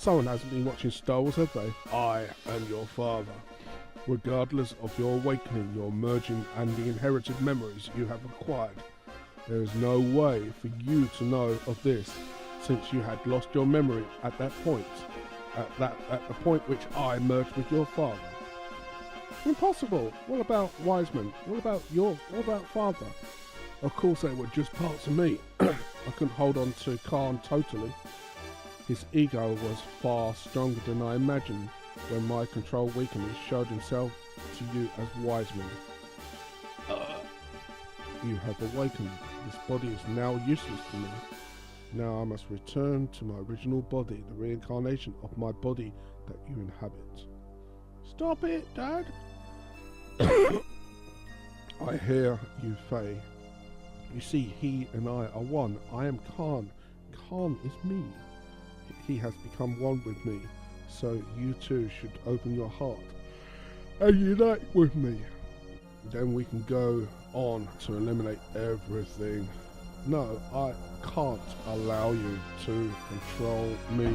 Someone hasn't been watching Star Wars, have they? I am your father. Regardless of your awakening, your merging, and the inherited memories you have acquired, there is no way for you to know of this, since you had lost your memory at that point. At the point which I merged with your father. Impossible. What about Wiseman? What about father? Of course they were just parts of me. I couldn't hold on to Khan totally. His ego was far stronger than I imagined when my control weakness showed himself to you as Wiseman. You have awakened. This body is now useless to me. Now I must return to my original body, the reincarnation of my body that you inhabit. Stop it, Dad! I hear you, Faye. You see, he and I are one. I am Khan. Khan is me. He has become one with me. So you too should open your heart and unite with me. Then we can go on to eliminate everything. No, I can't allow you to control me.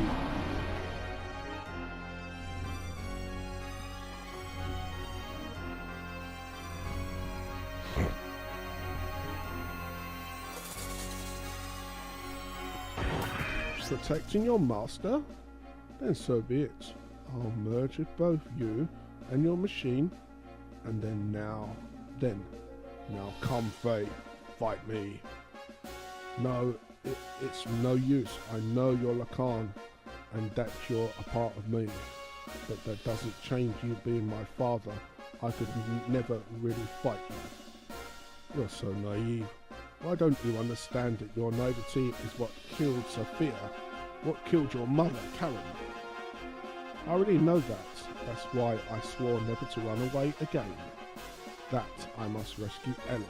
Protecting your master? Then so be it. I'll merge with both you and your machine, and now come, Faye, fight me. No, it's no use. I know you're Lacan, and that you're a part of me, but that doesn't change you being my father. I could never really fight you. You're so naive. Why don't you understand that your naivety is what killed Sophia? What killed your mother, Karen? I already know that. That's why I swore never to run away again. That I must rescue Ellie.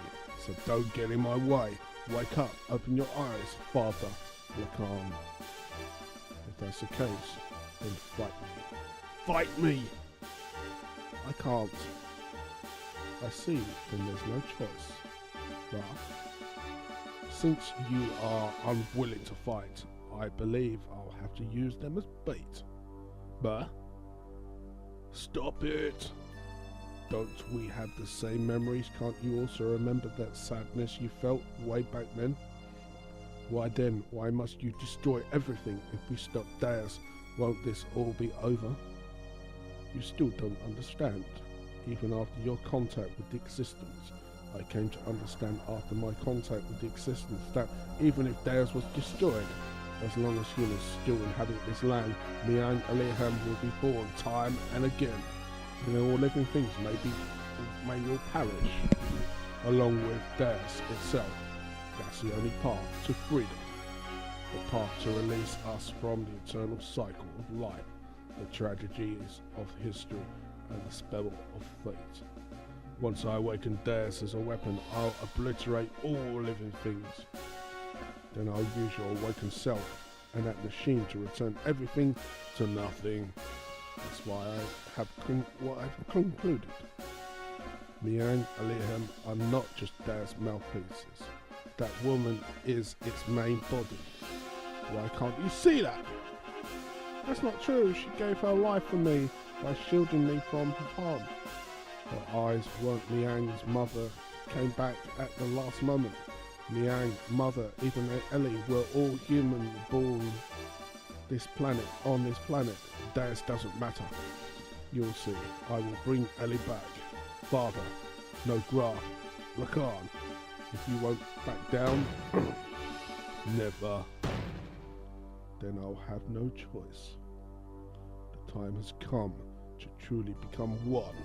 So don't get in my way. Wake up, open your eyes, Father Lacan. If that's the case, then fight me. Fight me! I can't. I see, then there's no choice. Well, since you are unwilling to fight, I believe I'll have to use them as bait. But stop it! Don't we have the same memories? Can't you also remember that sadness you felt way back then? Why then, why must you destroy everything? If we stop Deus, won't this all be over? You still don't understand. Even after your contact with the existence, I came to understand after my contact with the existence that even if Deus was destroyed, as long as humans still inhabit this land, Miang Alehem will be born time and again. And all living things may all perish, along with Deus itself. That's the only path to freedom, the path to release us from the eternal cycle of life, the tragedies of history, and the spell of fate. Once I awaken Deus as a weapon, I'll obliterate all living things. Then I'll use your awakened self and that machine to return everything to nothing. That's why I have what I've concluded. Miang Alehem are not just Deus mouthpieces. That woman is its main body. Why can't you see that? That's not true. She gave her life for me by shielding me from harm. Her eyes weren't Miang's mother, came back at the last moment. Miang, mother, even Ellie were all human born on this planet. Deus doesn't matter. You'll see. I will bring Ellie back. Father, no Graf, Lacan. If you won't back down, never. Then I'll have no choice. The time has come to truly become one.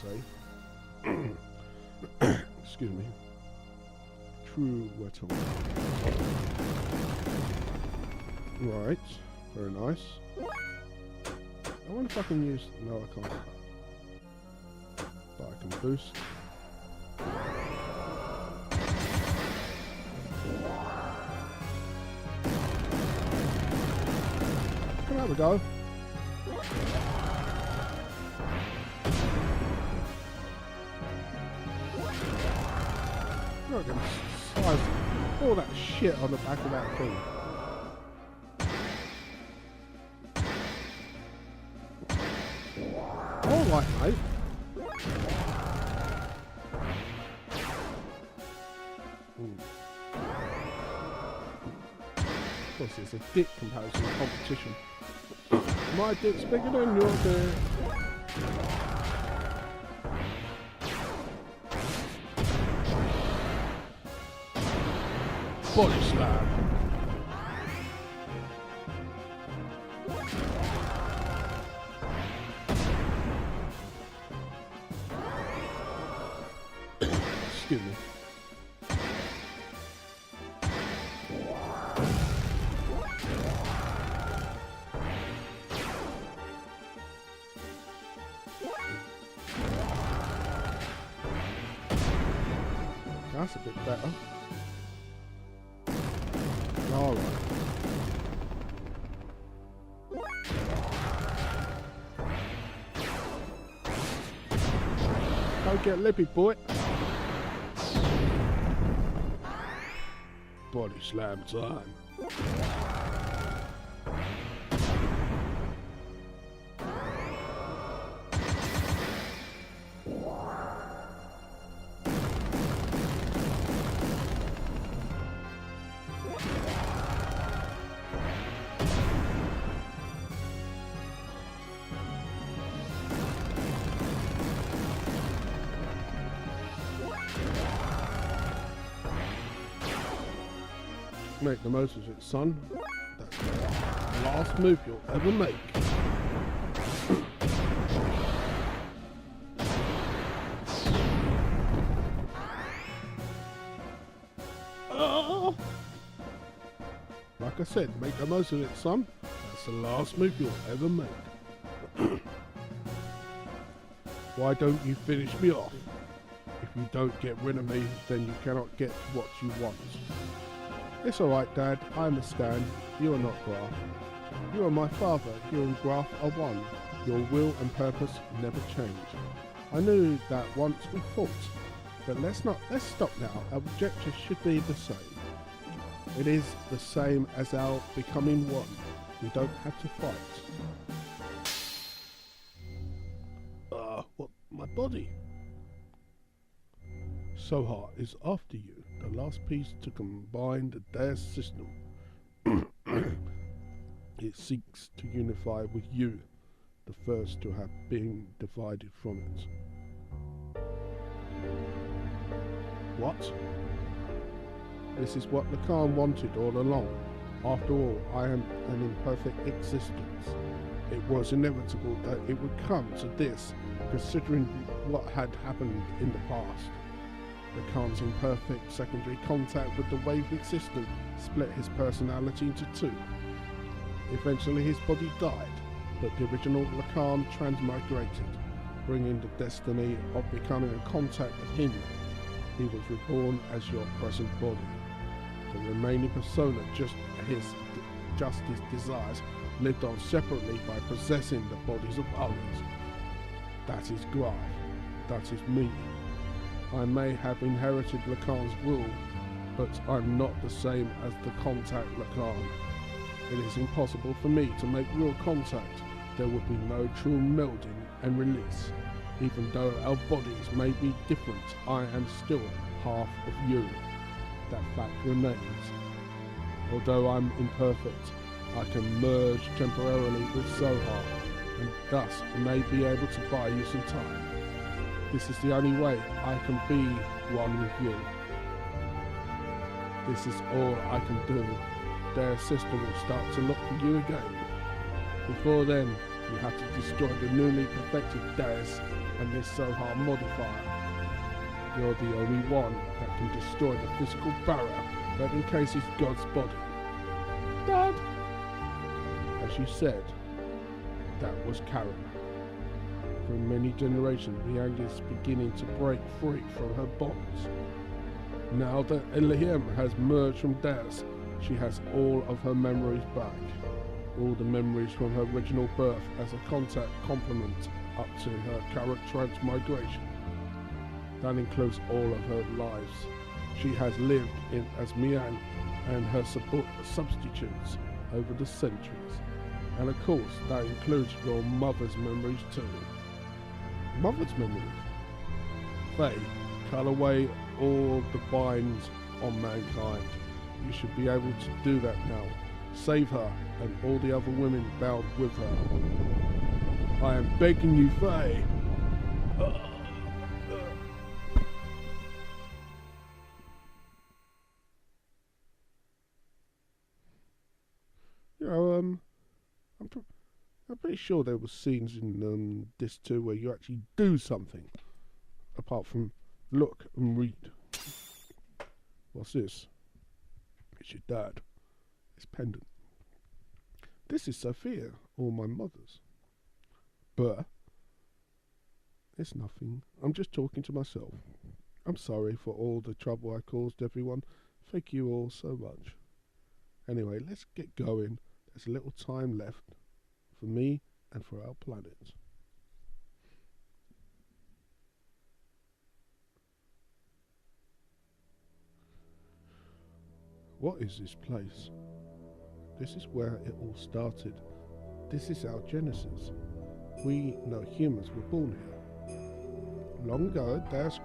Say, excuse me. True weapon. Right, very nice. I wonder if I can use. No, I can't. But I can boost. There we go. Look at the size of all that shit on the back of that thing. Alright, mate. Of course, it's a dick comparison competition. My dick's bigger than your dick. Body slam. Excuse me. That's a bit better. Alright. Don't get lippy, boy. Body slam time. Make the most of it, son. That's the last move you'll ever make. Oh! Like I said, make the most of it, son. That's the last move you'll ever make. Why don't you finish me off? If you don't get rid of me, then you cannot get what you want. It's alright, Dad, I understand. You are not Graf. You are my father. You and Graf are one. Your will and purpose never change. I knew that once we fought, but let's stop now. Our objectives should be the same. It is the same as our becoming one. We don't have to fight. What? My body? Soha is after you. The last piece to combine the Deus system. It seeks to unify with you, the first to have been divided from it. What? This is what Lacan wanted all along. After all, I am an imperfect existence. It was inevitable that it would come to this, considering what had happened in the past. Lacan's imperfect secondary contact with the wave system split his personality into two. Eventually his body died, but the original Lacan transmigrated, bringing the destiny of becoming a contact of him. He was reborn as your present body. The remaining persona, just his desires, lived on separately by possessing the bodies of others. That is Graf. That is me. I may have inherited Lacan's will, but I'm not the same as the contact Lacan. It is impossible for me to make real contact. There would be no true melding and release. Even though our bodies may be different, I am still half of you. That fact remains. Although I'm imperfect, I can merge temporarily with Soha, and thus may be able to buy you some time. This is the only way I can be one with you. This is all I can do. Their system will start to look for you again. Before then, you have to destroy the newly perfected Deus and this Soha modifier. You're the only one that can destroy the physical barrier that encases God's body. Dad! As you said, that was Karen. For many generations, Liang is beginning to break free from her bonds. Now that Elohim has merged from Deus, she has all of her memories back. All the memories from her original birth as a contact complement up to her current transmigration. That includes all of her lives. She has lived in as Mian and her substitutes over the centuries. And of course, that includes your mother's memories too. Mother's memories. Faye, cut away all the binds on mankind. You should be able to do that now. Save her and all the other women bound with her. I am begging you, Faye. You know, I'm pretty sure there were scenes in this too where you actually do something apart from look and read. What's this? It's your dad. It's pendant. This is Sophia, or my mother's. But it's nothing. I'm just talking to myself. I'm sorry for all the trouble I caused everyone. Thank you all so much. Anyway, let's get going. There's a little time left for me and for our planet. What is this place? This is where it all started. This is our genesis. We know humans were born here. Long ago, Deus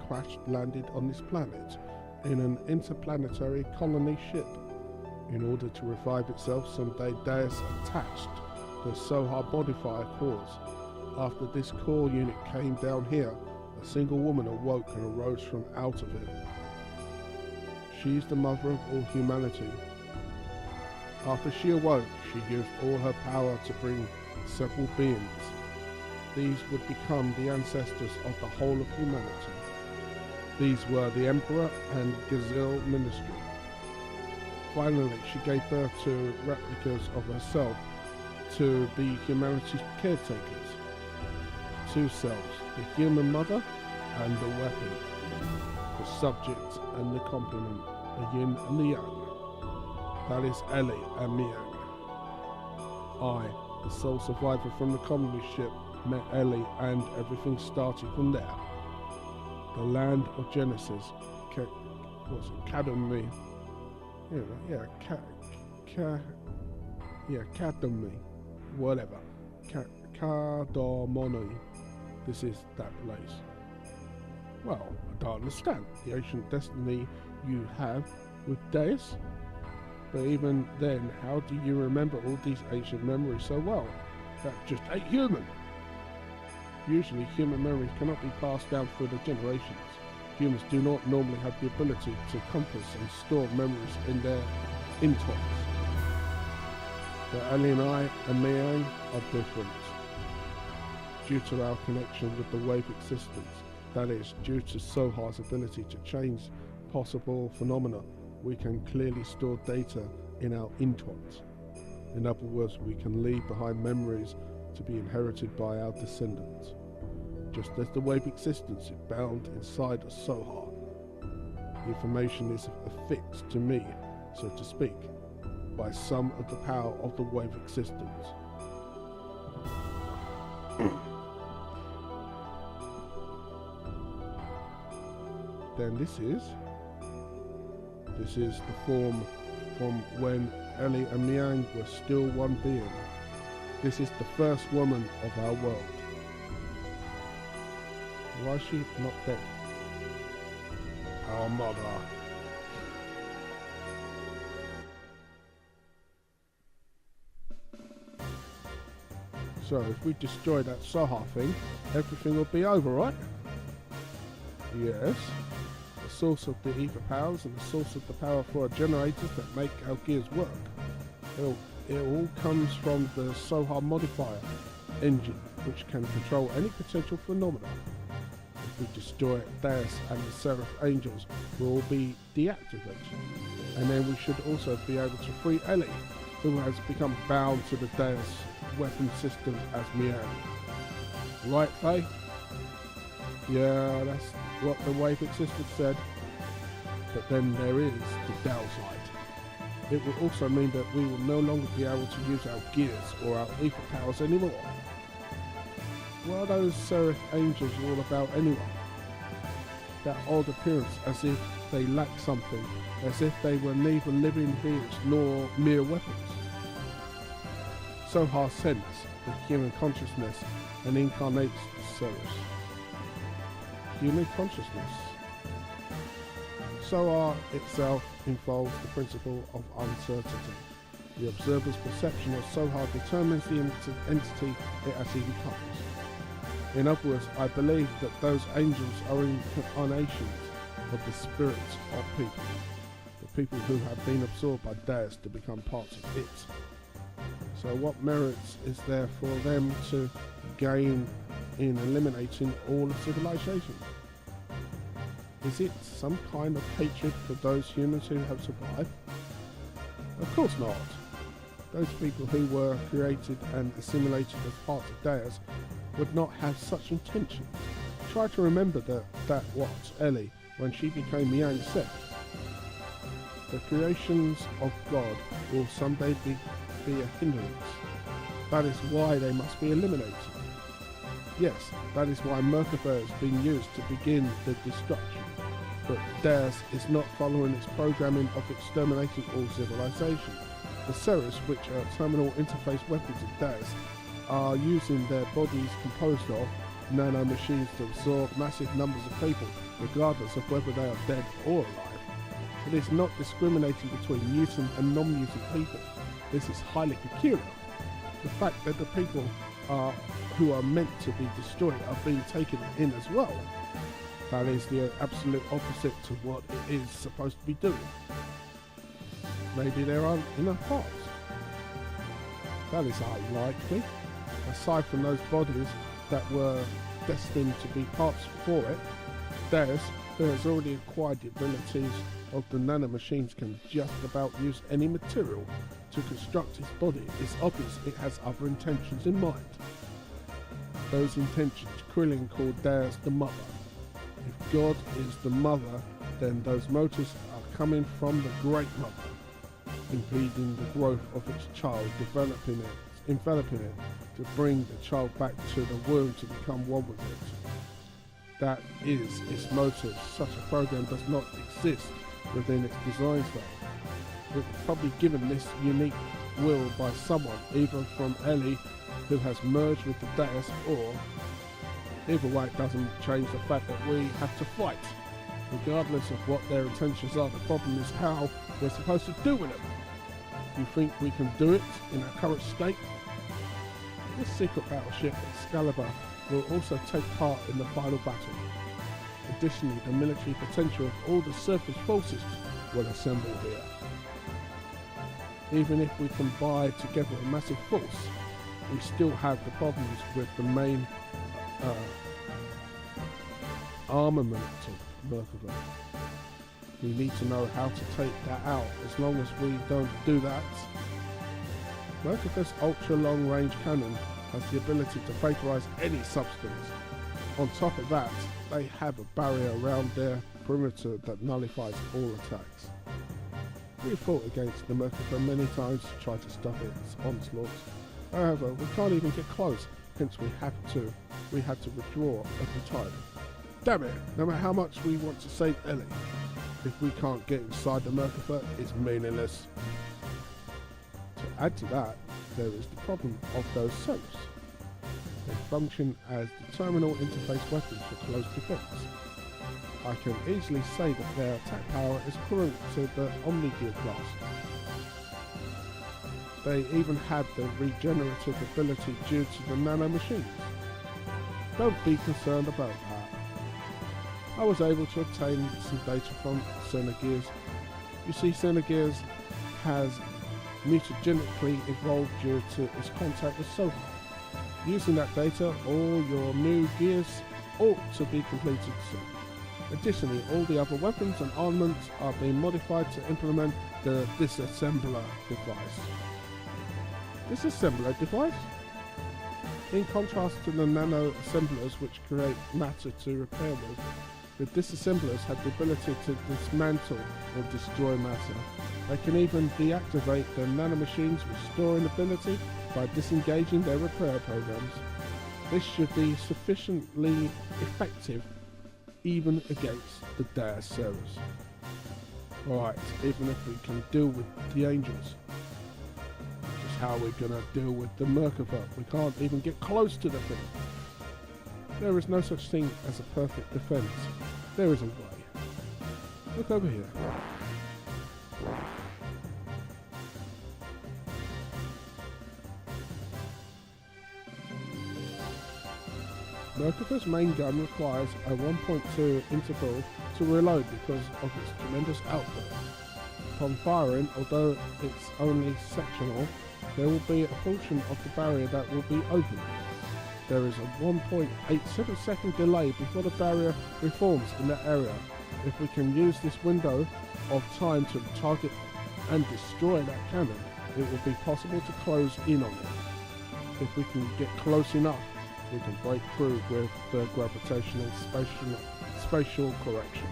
landed on this planet in an interplanetary colony ship. In order to revive itself, someday Deus attached the Sohar modifier cores. After this core unit came down here, a single woman awoke and arose from out of it. She's the mother of all humanity. After she awoke, she used all her power to bring several beings. These would become the ancestors of the whole of humanity. These were the Emperor and Gazelle Ministry. Finally, she gave birth to replicas of herself to be humanity's caretakers. Two selves, the human mother and the weapon, the subject and the complement, the yin and the yang. That is Ellie and Miang. I, the sole survivor from the colony ship, met Ellie and everything started from there. The land of Genesis, Academy. Academy, whatever. Kadomoni. This is that place. Well, I don't understand the ancient destiny you have with Deus. But even then, how do you remember all these ancient memories so well? That just ain't human. Usually human memories cannot be passed down through the generations. Humans do not normally have the ability to compass and store memories in their intox. But Ali and I and Miang are different. Due to our connection with the wave existence, that is, due to Sohar's ability to change possible phenomena, we can clearly store data in our intox. In other words, we can leave behind memories to be inherited by our descendants. Just as the wave existence is bound inside a Sohar, the information is affixed to me, so to speak, by some of the power of the wave existence. Then this is the form from when Ellie and Miang were still one being. This is the first woman of our world. Why is she not dead? Our mother. So if we destroy that Sohar thing, everything will be over, right? Yes. The source of the ether powers and the source of the power for our generators that make our gears work. It all comes from the Sohar modifier engine, which can control any potential phenomena. If we destroy it, Deus and the Seraph Angels will be deactivated. And then we should also be able to free Ellie, who has become bound to the Deus weapon system as Miang. Right, Faye? Yeah, that's what the wave existence said. But then there is the downside. It will also mean that we will no longer be able to use our gears or our ether powers anymore. What are those Seraph Angels all about anyway? That odd appearance as if they lack something, as if they were neither living beings nor mere weapons. Sohar sends the human consciousness and incarnates the Seraphs. human consciousness. So art itself involves the principle of uncertainty. The observer's perception of Sohar determines the entity it actually becomes. In other words, I believe that those angels are incarnations of the spirits of people, the people who have been absorbed by theirs to become parts of it. So what merits is there for them to gain in eliminating all of civilization? Is it some kind of hatred for those humans who have survived? Of course not. Those people who were created and assimilated as parts of theirs would not have such intention. Try to remember that what Ellie, when she became Yang, said. The creations of God will someday be a hindrance. That is why they must be eliminated. Yes, that is why Merkaba is being used to begin the destruction. But theirs is not following its programming of exterminating all civilization. The Ceres, which are terminal interface weapons of theirs, are using their bodies composed of nano-machines to absorb massive numbers of people, regardless of whether they are dead or alive. It is not discriminating between mutant and non-mutant people. This is highly peculiar. The fact that the people who are meant to be destroyed are being taken in as well. That is the absolute opposite to what it is supposed to be doing. Maybe there aren't enough parts. That is unlikely. Aside from those bodies that were destined to be parts for it, theirs, who has already acquired the abilities of the nanomachines, can just about use any material to construct its body. It's obvious it has other intentions in mind. Those intentions Krillin called theirs the mother. If God is the mother, then those motives are coming from the Great Mother, impeding the growth of its child, enveloping it, to bring the child back to the womb to become one with it. That is its motive. Such a program does not exist within its design style. It was probably given this unique will by someone, either from Ellie, who has merged with the Deus, or either way it doesn't change the fact that we have to fight. Regardless of what their intentions are, the problem is how we're supposed to deal with it. Do you think we can do it in our current state? This secret battleship, Excalibur, will also take part in the final battle. Additionally, the military potential of all the surface forces will assemble here. Even if we combine together a massive force, we still have the problems with the main armament of Merkaba. We need to know how to take that out. As long as we don't do that, Merkaba's ultra long range cannon has the ability to vaporize any substance. On top of that, they have a barrier around their perimeter that nullifies all attacks. We fought against the Merkaba many times to try to stop its onslaughts. However, we can't even get close, hence we had to withdraw every time. Damn it, no matter how much we want to save Ellie, if we can't get inside the Merkaba, it's meaningless. To add to that, there is the problem of those cells. They function as the terminal interface weapons for close defense. I can easily say that their attack power is equivalent to the Omni-Gear class. They even have the regenerative ability due to the nanomachines. Don't be concerned about that. I was able to obtain some data from xenogears. You see, xenogears has mutagenically evolved due to its contact with Sohar. Using that data, all your new gears ought to be completed soon. Additionally, all the other weapons and armaments are being modified to implement the disassembler device. Disassembler device? In contrast to the nano assemblers which create matter to repair with, the disassemblers have the ability to dismantle or destroy matter. They can even deactivate the nanomachines' restoring ability by disengaging their repair programs. This should be sufficiently effective even against the dire Ceres. Alright, even if we can deal with the angels, just how we're gonna deal with the Merkaba? We can't even get close to the thing. There is no such thing as a perfect defense. There is a way. Look over here. Merkava's main gun requires a 1.2 interval to reload because of its tremendous output. Upon firing, although it's only sectional, there will be a portion of the barrier that will be open. There is a 1.87 second delay before the barrier reforms in that area. If we can use this window of time to target and destroy that cannon, it will be possible to close in on it. If we can get close enough, we can break through with the gravitational spatial correction.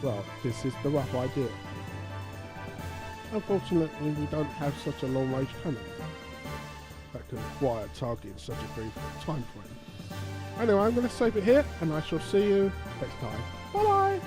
Well, this is the rough idea. Unfortunately, we don't have such a long-range cannon that can acquire a target in such a brief time frame. Anyway, I'm going to save it here, and I shall see you next time. Bye bye!